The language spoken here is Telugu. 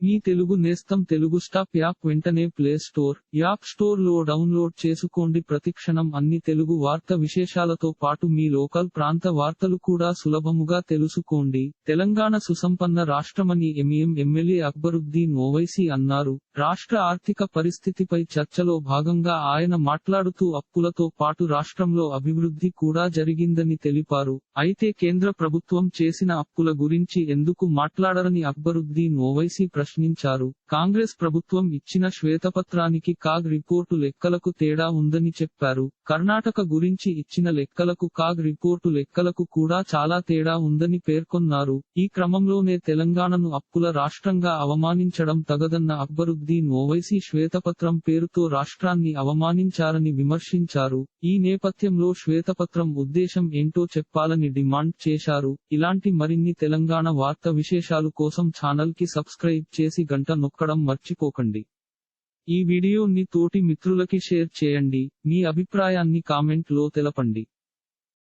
మీ తెలుగు నేస్తం తెలుగు స్టాప్ యాప్ వెంటనే ప్లే స్టోర్, యాప్ స్టోర్ లో డౌన్లోడ్ చేసుకోండి. ప్రతిక్షణం అన్ని తెలుగు వార్త విశేషాలతో పాటు మీ లోకల్ ప్రాంత వార్తలు కూడా సులభముగా తెలుసుకోండి. తెలంగాణ సుసంపన్న రాష్ట్రమని ఎంఈఎం ఎమ్మెల్యే అక్బరుద్దీన్ ఓవైసీ అన్నారు. రాష్ట్ర ఆర్థిక పరిస్థితిపై చర్చలో భాగంగా ఆయన మాట్లాడుతూ అప్పులతో పాటు రాష్ట్రంలో అభివృద్ధి కూడా జరిగిందని తెలిపారు. అయితే కేంద్ర ప్రభుత్వం చేసిన అప్పుల గురించి ఎందుకు మాట్లాడరని అక్బరుద్దీన్ ఓవైసీ ప్రశ్నించారు. కాంగ్రెస్ ప్రభుత్వం ఇచ్చిన శ్వేతపత్రానికి కాగ్ రిపోర్టు లెక్కలకు తేడా ఉందని చెప్పారు. కర్ణాటక గురించి ఇచ్చిన లెక్కలకు కాగ్ రిపోర్టు లెక్కలకు కూడా చాలా తేడా ఉందని పేర్కొన్నారు. ఈ క్రమంలోనే తెలంగాణను అప్పుల రాష్ట్రంగా అవమానించడం తగదన్న అక్బరుద్దీన్ ఓవైసీ శ్వేతపత్రం పేరుతో రాష్ట్రాన్ని అవమానించారని విమర్శించారు. ఈ నేపథ్యంలో శ్వేతపత్రం ఉద్దేశం ఏంటో చెప్పాలని డిమాండ్ చేశారు. ఇలాంటి మరిన్ని తెలంగాణ వార్త విశేషాలు కోసం ఛానల్ కి సబ్స్క్రైబ్ చేసి గంట నొక్కడం మర్చిపోకండి. ఈ వీడియోని తోటి మిత్రులకి షేర్ చేయండి. మీ అభిప్రాయాన్ని కామెంట్ లో తెలపండి.